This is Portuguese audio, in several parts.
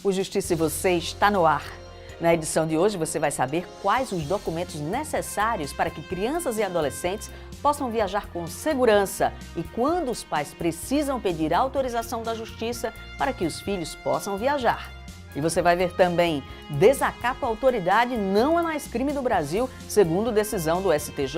O Justiça e Você está no ar. Na edição de hoje você vai saber quais os documentos necessários para que crianças e adolescentes possam viajar com segurança e quando os pais precisam pedir autorização da Justiça para que os filhos possam viajar. E você vai ver também, desacato à autoridade não é mais crime no Brasil, segundo decisão do STJ,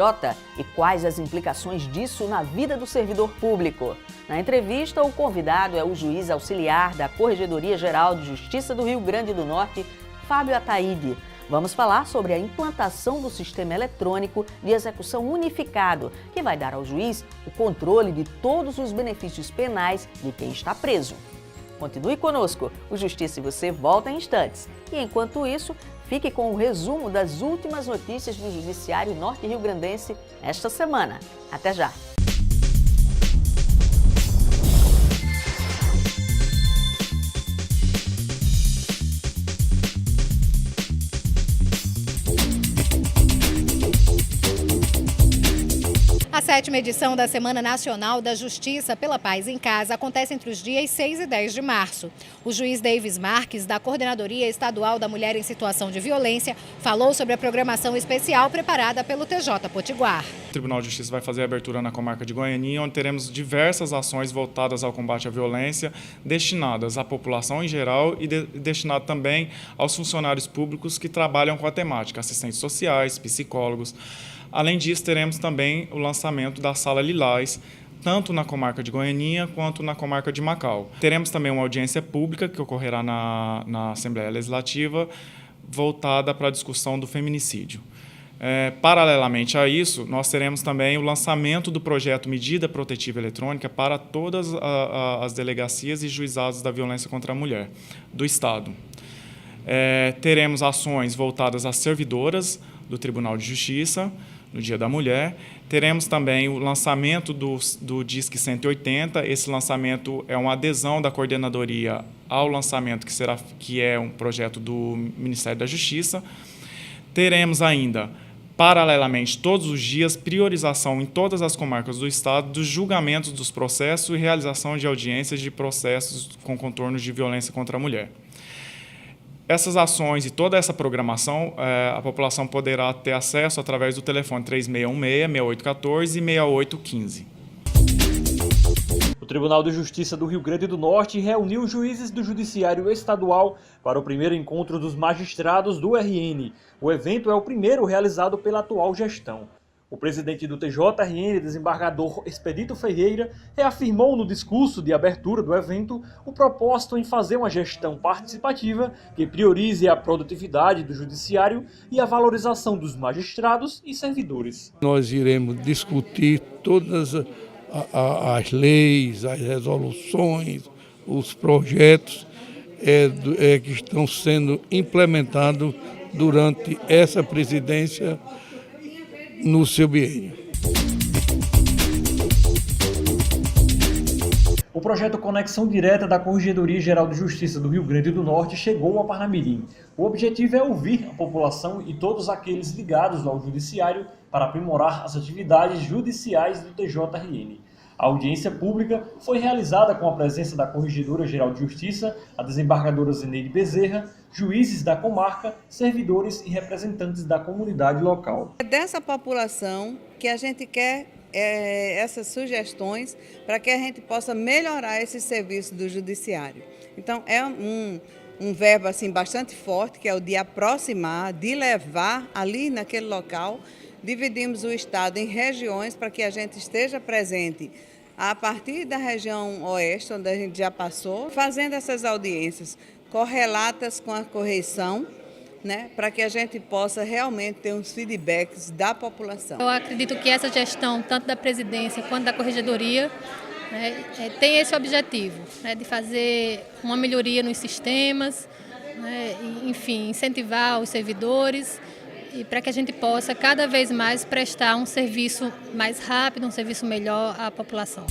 e quais as implicações disso na vida do servidor público. Na entrevista, o convidado é o juiz auxiliar da Corregedoria Geral de Justiça do Rio Grande do Norte, Fábio Ataíde. Vamos falar sobre a implantação do sistema eletrônico de execução unificado, que vai dar ao juiz o controle de todos os benefícios penais de quem está preso. Continue conosco, o Justiça e Você volta em instantes. E enquanto isso, fique com o resumo das últimas notícias do Judiciário Norte-Riograndense esta semana. Até já! A 7ª edição da Semana Nacional da Justiça pela Paz em Casa acontece entre os dias 6 e 10 de março. O juiz Davis Marques, da Coordenadoria Estadual da Mulher em Situação de Violência, falou sobre a programação especial preparada pelo TJ Potiguar. O Tribunal de Justiça vai fazer a abertura na comarca de Goianinha, onde teremos diversas ações voltadas ao combate à violência, destinadas à população em geral e destinado também aos funcionários públicos que trabalham com a temática, assistentes sociais, psicólogos. Além disso, teremos também o lançamento da Sala Lilás, tanto na comarca de Goianinha quanto na comarca de Macau. Teremos também uma audiência pública que ocorrerá na Assembleia Legislativa, voltada para a discussão do feminicídio. Paralelamente a isso, nós teremos também o lançamento do projeto Medida Protetiva Eletrônica para todas as delegacias e juizados da violência contra a mulher do Estado. Teremos ações voltadas às servidoras do Tribunal de Justiça, no Dia da Mulher. Teremos também o lançamento do Disque 180. Esse lançamento é uma adesão da coordenadoria ao lançamento que é um projeto do Ministério da Justiça. Teremos ainda, paralelamente, todos os dias, priorização em todas as comarcas do Estado dos julgamentos dos processos e realização de audiências de processos com contornos de violência contra a mulher. Essas ações e toda essa programação, a população poderá ter acesso através do telefone 3616-6814 e 6815. O Tribunal de Justiça do Rio Grande do Norte reuniu juízes do Judiciário Estadual para o primeiro encontro dos magistrados do RN. O evento é o primeiro realizado pela atual gestão. O presidente do TJRN, desembargador Expedito Ferreira, reafirmou no discurso de abertura do evento o propósito em fazer uma gestão participativa que priorize a produtividade do judiciário e a valorização dos magistrados e servidores. Nós iremos discutir todas as leis, as resoluções, os projetos que estão sendo implementados durante essa presidência no seu biênio. O projeto Conexão Direta da Corregedoria Geral de Justiça do Rio Grande do Norte chegou a Parnamirim. O objetivo é ouvir a população e todos aqueles ligados ao judiciário para aprimorar as atividades judiciais do TJRN. A audiência pública foi realizada com a presença da Corregedora Geral de Justiça, a desembargadora Zeneide Bezerra, juízes da comarca, servidores e representantes da comunidade local. É dessa população que a gente quer essas sugestões para que a gente possa melhorar esse serviço do judiciário. Então, é um verbo assim, bastante forte, que é o de aproximar, de levar ali naquele local. Dividimos o estado em regiões para que a gente esteja presente a partir da região oeste, onde a gente já passou, fazendo essas audiências correlatas com a correição, né, para que a gente possa realmente ter uns feedbacks da população. Eu acredito que essa gestão, tanto da presidência quanto da corregedoria, tem esse objetivo, de fazer uma melhoria nos sistemas, enfim, incentivar os servidores e para que a gente possa cada vez mais prestar um serviço mais rápido, um serviço melhor à população.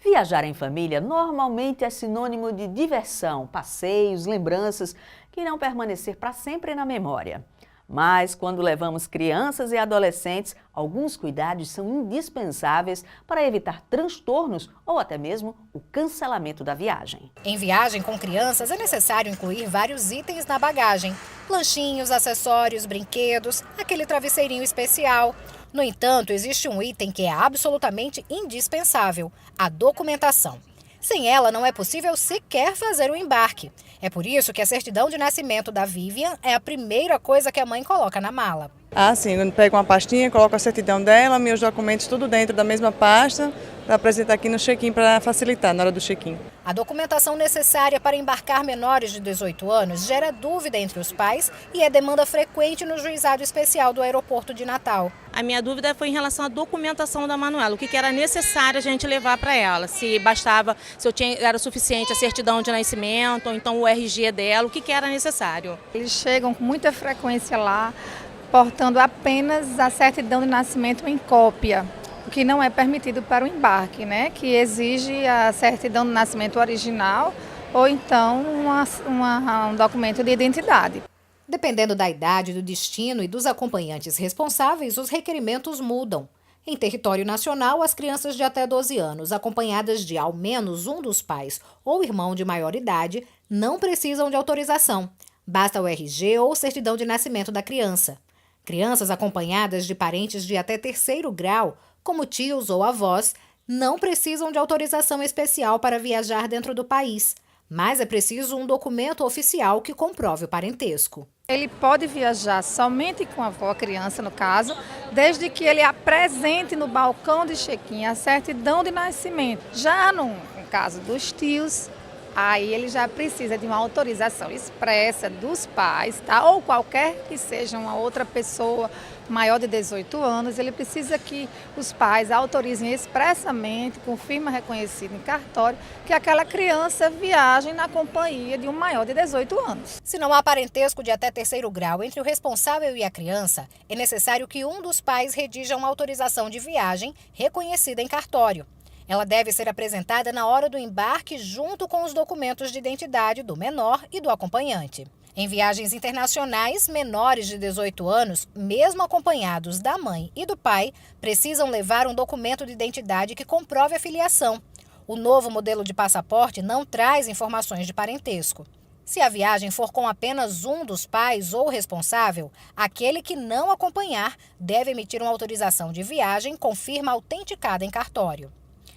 Viajar em família normalmente é sinônimo de diversão, passeios, lembranças que irão permanecer para sempre na memória. Mas, quando levamos crianças e adolescentes, alguns cuidados são indispensáveis para evitar transtornos ou até mesmo o cancelamento da viagem. Em viagem com crianças, é necessário incluir vários itens na bagagem: lanchinhos, acessórios, brinquedos, aquele travesseirinho especial. No entanto, existe um item que é absolutamente indispensável: a documentação. Sem ela, não é possível sequer fazer o embarque. É por isso que a certidão de nascimento da Vivian é a primeira coisa que a mãe coloca na mala. Sim, eu pego uma pastinha, coloco a certidão dela, meus documentos tudo dentro da mesma pasta, para apresentar aqui no check-in para facilitar na hora do check-in. A documentação necessária para embarcar menores de 18 anos gera dúvida entre os pais e é demanda frequente no juizado especial do aeroporto de Natal. A minha dúvida foi em relação à documentação da Manuela, o que era necessário a gente levar para ela, se bastava, era suficiente a certidão de nascimento, ou então o RG dela, o que era necessário. Eles chegam com muita frequência lá, portando apenas a certidão de nascimento em cópia, o que não é permitido para o embarque, né? Que exige a certidão de nascimento original ou então um documento de identidade. Dependendo da idade, do destino e dos acompanhantes responsáveis, os requerimentos mudam. Em território nacional, as crianças de até 12 anos, acompanhadas de ao menos um dos pais ou irmão de maior idade, não precisam de autorização. Basta o RG ou certidão de nascimento da criança. Crianças acompanhadas de parentes de até 3º grau, como tios ou avós, não precisam de autorização especial para viajar dentro do país, mas é preciso um documento oficial que comprove o parentesco. Ele pode viajar somente com a avó, a criança no caso, desde que ele apresente no balcão de check-in a certidão de nascimento. Já no caso dos tios, aí ele já precisa de uma autorização expressa dos pais, tá? Ou qualquer que seja uma outra pessoa maior de 18 anos, ele precisa que os pais autorizem expressamente, com firma reconhecida em cartório, que aquela criança viaje na companhia de um maior de 18 anos. Se não há parentesco de até 3º grau entre o responsável e a criança, é necessário que um dos pais redija uma autorização de viagem reconhecida em cartório. Ela deve ser apresentada na hora do embarque junto com os documentos de identidade do menor e do acompanhante. Em viagens internacionais, menores de 18 anos, mesmo acompanhados da mãe e do pai, precisam levar um documento de identidade que comprove a filiação. O novo modelo de passaporte não traz informações de parentesco. Se a viagem for com apenas um dos pais ou responsável, aquele que não acompanhar deve emitir uma autorização de viagem com firma autenticada em cartório.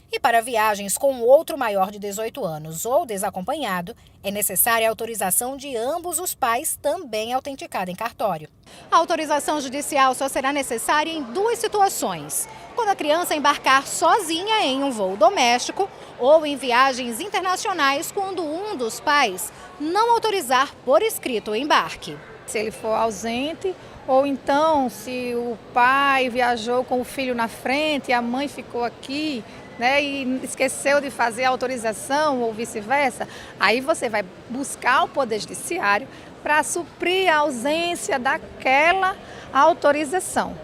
E para viagens com outro maior de 18 anos ou desacompanhado, é necessária a autorização de ambos os pais, também autenticada em cartório. A autorização judicial só será necessária em 2 situações: quando a criança embarcar sozinha em um voo doméstico ou em viagens internacionais, quando um dos pais não autorizar por escrito o embarque. Se ele for ausente, ou então se o pai viajou com o filho na frente e a mãe ficou aqui, né, e esqueceu de fazer a autorização ou vice-versa, aí você vai buscar o Poder Judiciário para suprir a ausência daquela autorização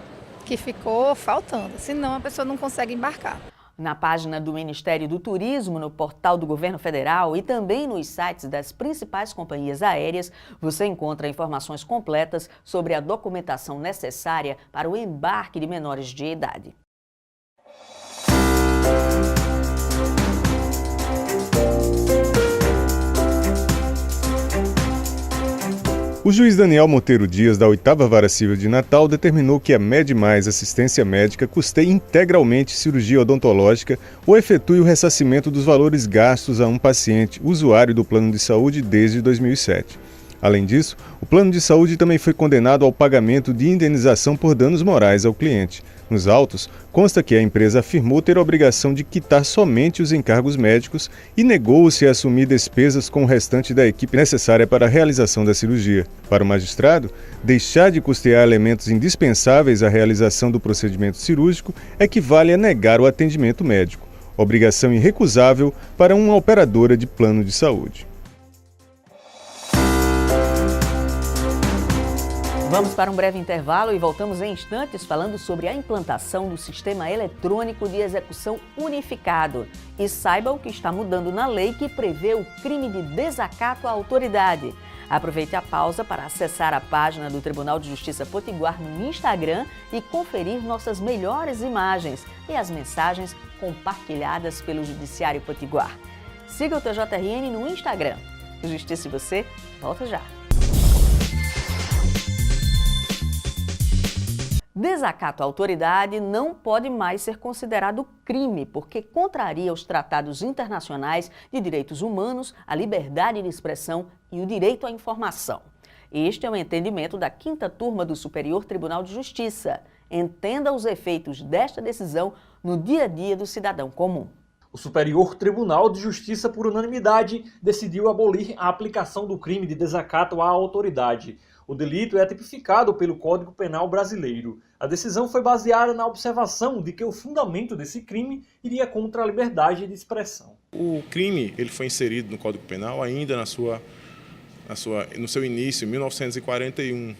que ficou faltando, senão a pessoa não consegue embarcar. Na página do Ministério do Turismo, no portal do Governo Federal e também nos sites das principais companhias aéreas, você encontra informações completas sobre a documentação necessária para o embarque de menores de idade. O juiz Daniel Monteiro Dias, da 8ª Vara Civil de Natal, determinou que a MEDMais Assistência Médica custeie integralmente cirurgia odontológica ou efetue o ressarcimento dos valores gastos a um paciente usuário do plano de saúde desde 2007. Além disso, o plano de saúde também foi condenado ao pagamento de indenização por danos morais ao cliente. Nos autos, consta que a empresa afirmou ter a obrigação de quitar somente os encargos médicos e negou-se a assumir despesas com o restante da equipe necessária para a realização da cirurgia. Para o magistrado, deixar de custear elementos indispensáveis à realização do procedimento cirúrgico equivale a negar o atendimento médico, obrigação irrecusável para uma operadora de plano de saúde. Vamos para um breve intervalo e voltamos em instantes falando sobre a implantação do Sistema Eletrônico de Execução Unificado. E saiba o que está mudando na lei que prevê o crime de desacato à autoridade. Aproveite a pausa para acessar a página do Tribunal de Justiça Potiguar no Instagram e conferir nossas melhores imagens e as mensagens compartilhadas pelo Judiciário Potiguar. Siga o TJRN no Instagram. Justiça e você, volta já. Desacato à autoridade não pode mais ser considerado crime, porque contraria os tratados internacionais de direitos humanos, a liberdade de expressão e o direito à informação. Este é o entendimento da 5ª Turma do Superior Tribunal de Justiça. Entenda os efeitos desta decisão no dia a dia do cidadão comum. O Superior Tribunal de Justiça, por unanimidade, decidiu abolir a aplicação do crime de desacato à autoridade. O delito é tipificado pelo Código Penal brasileiro. A decisão foi baseada na observação de que o fundamento desse crime iria contra a liberdade de expressão. O crime ele foi inserido no Código Penal ainda no seu início, em 1941.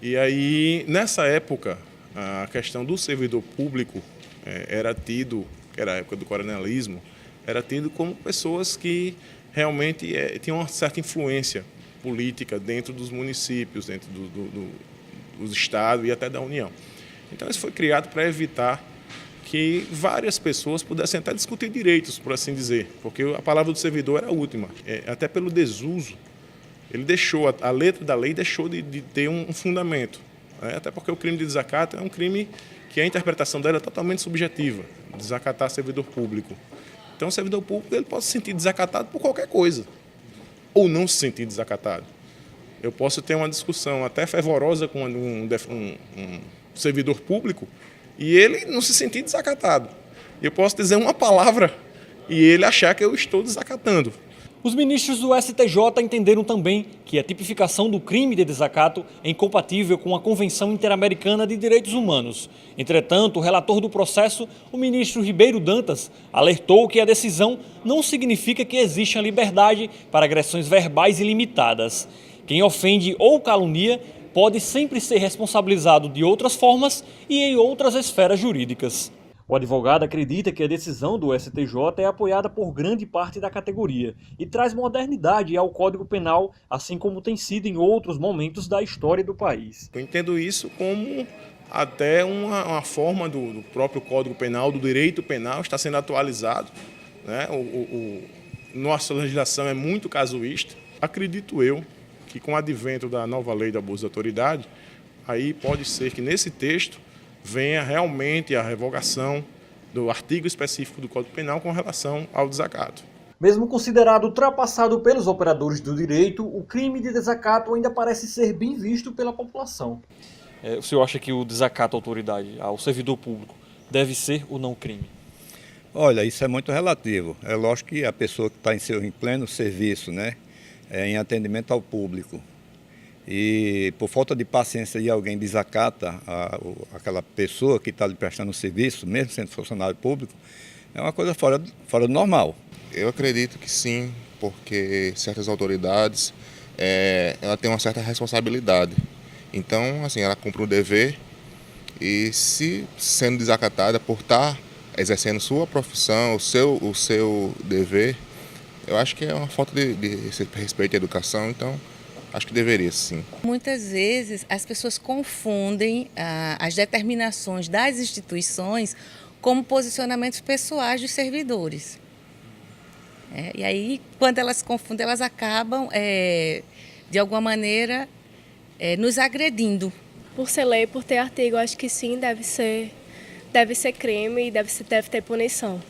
E aí, nessa época, a questão do servidor público era tido, que era a época do coronelismo, era tido como pessoas que realmente tinham uma certa influência política dentro dos municípios, dentro dos estados e até da União. Então isso foi criado para evitar que várias pessoas pudessem até discutir direitos, por assim dizer, porque a palavra do servidor era a última. Até pelo desuso, ele deixou, a letra da lei deixou de ter um fundamento. Até porque o crime de desacato é um crime que a interpretação dela é totalmente subjetiva, desacatar servidor público. Então o servidor público ele pode se sentir desacatado por qualquer coisa, ou não se sentir desacatado. Eu posso ter uma discussão até fervorosa com um servidor público e ele não se sentir desacatado. Eu posso dizer uma palavra e ele achar que eu estou desacatando. Os ministros do STJ entenderam também que a tipificação do crime de desacato é incompatível com a Convenção Interamericana de Direitos Humanos. Entretanto, o relator do processo, o ministro Ribeiro Dantas, alertou que a decisão não significa que exista liberdade para agressões verbais ilimitadas. Quem ofende ou calunia pode sempre ser responsabilizado de outras formas e em outras esferas jurídicas. O advogado acredita que a decisão do STJ é apoiada por grande parte da categoria e traz modernidade ao Código Penal, assim como tem sido em outros momentos da história do país. Eu entendo isso como até uma forma do próprio Código Penal, do direito penal, está sendo atualizado. Né? Nossa legislação é muito casuísta. Acredito eu que com o advento da nova lei do abuso de autoridade, aí pode ser que nesse texto venha realmente a revogação do artigo específico do Código Penal com relação ao desacato. Mesmo considerado ultrapassado pelos operadores do direito, o crime de desacato ainda parece ser bem visto pela população. O senhor acha que o desacato à autoridade, ao servidor público, deve ser ou não crime? Olha, isso é muito relativo. É lógico que a pessoa que está em pleno serviço, né, em atendimento ao público, e por falta de paciência de alguém desacata aquela pessoa que está lhe prestando o serviço, mesmo sendo funcionário público, é uma coisa fora do normal. Eu acredito que sim, porque certas autoridades ela tem uma certa responsabilidade. Então, assim, ela cumpre um dever e se sendo desacatada por estar exercendo sua profissão, o seu dever, eu acho que é uma falta de respeito à educação, então acho que deveria, sim. Muitas vezes as pessoas confundem as determinações das instituições como posicionamentos pessoais dos servidores. E aí, quando elas confundem, elas acabam, de alguma maneira, nos agredindo. Por ser lei, por ter artigo, acho que sim, deve ser crime e deve ter punição.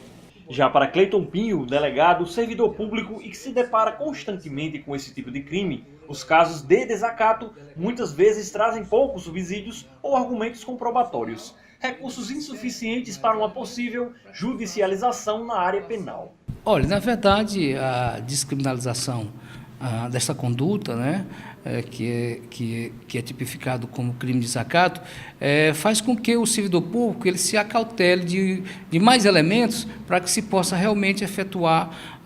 Já para Cleiton Pinho, delegado, servidor público e que se depara constantemente com esse tipo de crime, os casos de desacato muitas vezes trazem poucos subsídios ou argumentos comprobatórios, recursos insuficientes para uma possível judicialização na área penal. Olha, na verdade, a descriminalização dessa conduta, né, que é tipificado como crime de desacato, faz com que o servidor público ele se acautele de mais elementos para que se possa realmente efetuar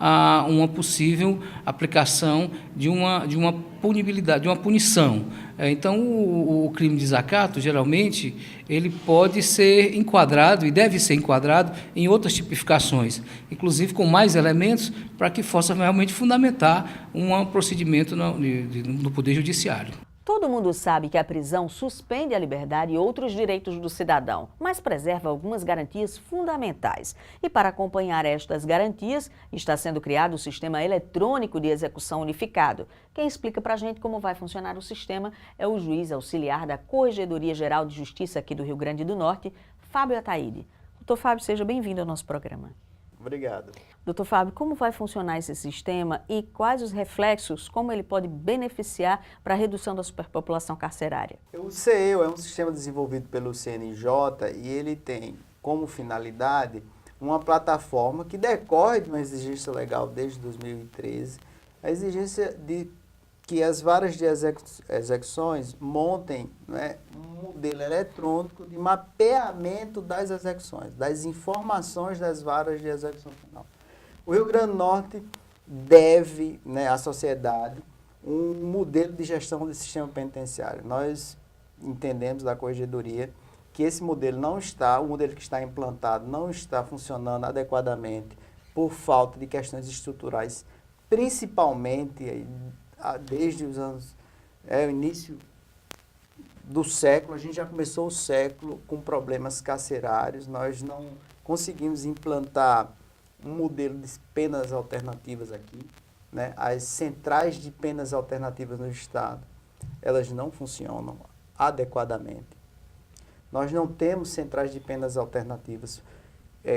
uma possível aplicação de uma punibilidade, de uma punição. Então, o crime de desacato, geralmente, ele pode ser enquadrado e deve ser enquadrado em outras tipificações, inclusive com mais elementos, para que possa realmente fundamentar um procedimento no Poder Judiciário. Todo mundo sabe que a prisão suspende a liberdade e outros direitos do cidadão, mas preserva algumas garantias fundamentais. E para acompanhar estas garantias, está sendo criado o Sistema Eletrônico de Execução Unificado. Quem explica para a gente como vai funcionar o sistema é o juiz auxiliar da Corregedoria Geral de Justiça aqui do Rio Grande do Norte, Fábio Ataíde. Doutor Fábio, seja bem-vindo ao nosso programa. Obrigado. Doutor Fábio, como vai funcionar esse sistema e quais os reflexos, como ele pode beneficiar para a redução da superpopulação carcerária? O CEU é um sistema desenvolvido pelo CNJ e ele tem como finalidade uma plataforma que decorre de uma exigência legal desde 2013, a exigência de que as varas de execuções montem, né, um modelo eletrônico de mapeamento das execuções, das informações das varas de execução penal. O Rio Grande do Norte deve, né, à sociedade um modelo de gestão do sistema penitenciário. Nós entendemos da Corregedoria que esse modelo o modelo que está implantado não está funcionando adequadamente por falta de questões estruturais, principalmente desde os anos, o início do século, a gente já começou o século com problemas carcerários, nós não conseguimos implantar um modelo de penas alternativas aqui, né? As centrais de penas alternativas no Estado, elas não funcionam adequadamente. Nós não temos centrais de penas alternativas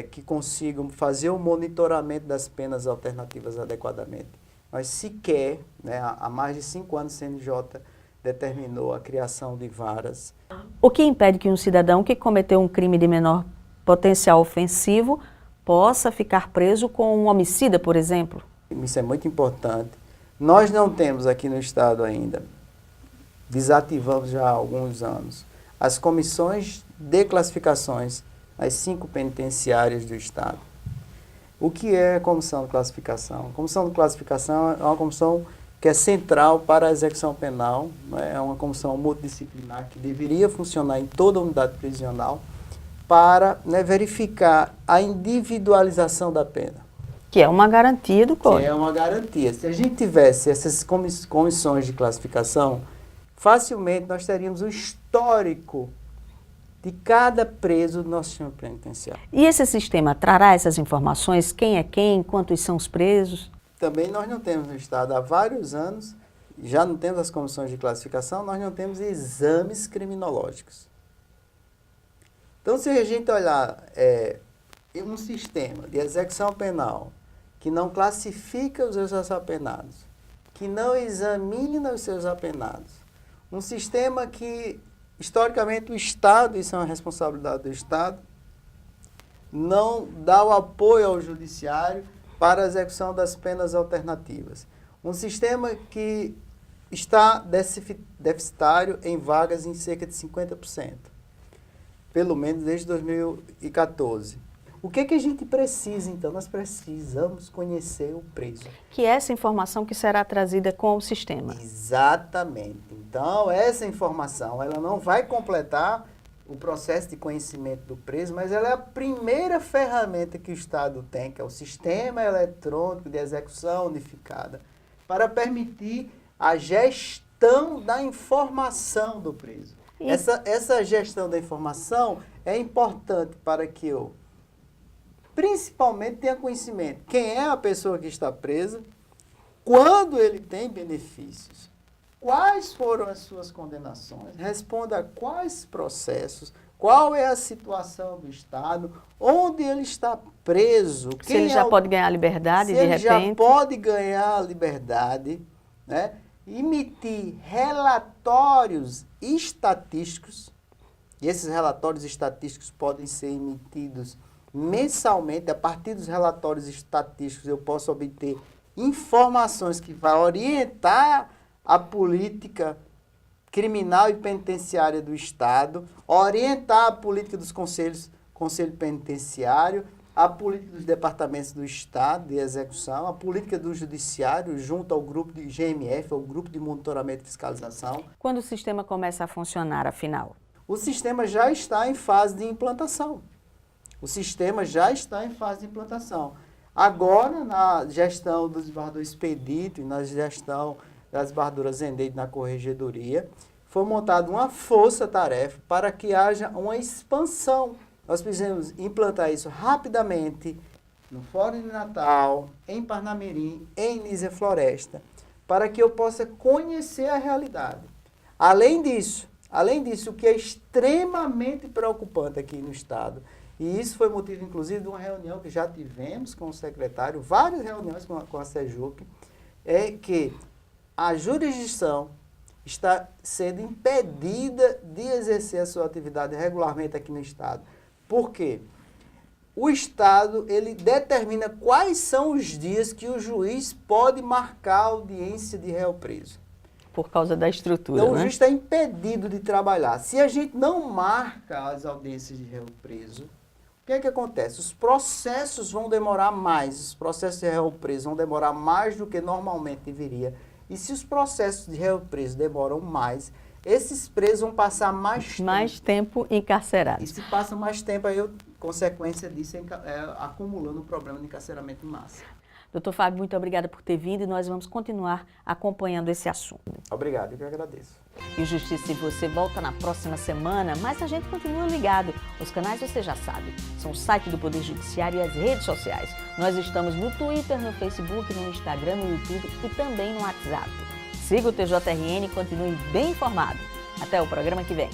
que consigam fazer o monitoramento das penas alternativas adequadamente. Nós sequer, né, há mais de 5 anos, o CNJ determinou a criação de varas. O que impede que um cidadão que cometeu um crime de menor potencial ofensivo possa ficar preso com um homicida, por exemplo? Isso é muito importante. Nós não temos aqui no Estado ainda, desativamos já há alguns anos, as comissões de classificações nas 5 penitenciárias do Estado. O que é a comissão de classificação? A comissão de classificação é uma comissão que é central para a execução penal, né? É uma comissão multidisciplinar que deveria funcionar em toda a unidade prisional para, né, verificar a individualização da pena. Que é uma garantia do Código. Que é uma garantia. Se a gente tivesse essas comissões de classificação, facilmente nós teríamos o histórico de cada preso do nosso sistema penitenciário. E esse sistema trará essas informações, quem é quem, quantos são os presos? Também nós não temos no Estado há vários anos, já não temos as comissões de classificação, nós não temos exames criminológicos. Então, se a gente olhar um sistema de execução penal que não classifica os seus apenados, que não examina os seus apenados, um sistema que historicamente o Estado, isso é uma responsabilidade do Estado, não dá o apoio ao judiciário para a execução das penas alternativas. Um sistema que está deficitário em vagas em cerca de 50%, pelo menos desde 2014. O que a gente precisa, então? Nós precisamos conhecer o preso. Que é essa informação que será trazida com o sistema. Exatamente. Então, essa informação, ela não vai completar o processo de conhecimento do preso, mas ela é a primeira ferramenta que o Estado tem, que é o Sistema Eletrônico de Execução Unificada, para permitir a gestão da informação do preso. Essa gestão da informação é importante para que eu, principalmente, tenha conhecimento quem é a pessoa que está presa, quando ele tem benefícios, quais foram as suas condenações, responda a quais processos, qual é a situação do Estado, onde ele está preso. Se ele já pode ganhar liberdade, de repente. Se ele já pode ganhar liberdade, né? Emitir relatórios estatísticos, e esses relatórios estatísticos podem ser emitidos mensalmente. A partir dos relatórios estatísticos eu posso obter informações que vão orientar a política criminal e penitenciária do Estado, orientar a política dos conselho penitenciário, a política dos departamentos do Estado de execução, a política do judiciário junto ao grupo de GMF, ao grupo de monitoramento e fiscalização. Quando o sistema começa a funcionar, afinal? O sistema já está em fase de implantação. O sistema já está em fase de implantação. Agora, na gestão do desembargador Expedito e na gestão da desembargadora Zendeide na Corregedoria, foi montada uma força-tarefa para que haja uma expansão. Nós precisamos implantar isso rapidamente no Fórum de Natal, em Parnamirim, em Nísia Floresta, para que eu possa conhecer a realidade. Além disso, o que é extremamente preocupante aqui no Estado, e isso foi motivo, inclusive, de uma reunião que já tivemos com o secretário, várias reuniões com a SEJUC, é que a jurisdição está sendo impedida de exercer a sua atividade regularmente aqui no Estado. Por quê? O Estado, ele determina quais são os dias que o juiz pode marcar a audiência de réu preso. Por causa da estrutura, então, né? O juiz está impedido de trabalhar. Se a gente não marca as audiências de réu preso, o que é que acontece? Os processos vão demorar mais, os processos de réu preso vão demorar mais do que normalmente deveria. E se os processos de réu preso demoram mais, esses presos vão passar mais tempo encarcerados. E se passa mais tempo, aí, consequência disso é acumulando o problema de encarceramento em massa. Doutor Fábio, muito obrigada por ter vindo e nós vamos continuar acompanhando esse assunto. Obrigado, eu que agradeço. E o Justiça e Você volta na próxima semana, mas a gente continua ligado. Os canais você já sabe, são o site do Poder Judiciário e as redes sociais. Nós estamos no Twitter, no Facebook, no Instagram, no YouTube e também no WhatsApp. Siga o TJRN e continue bem informado. Até o programa que vem.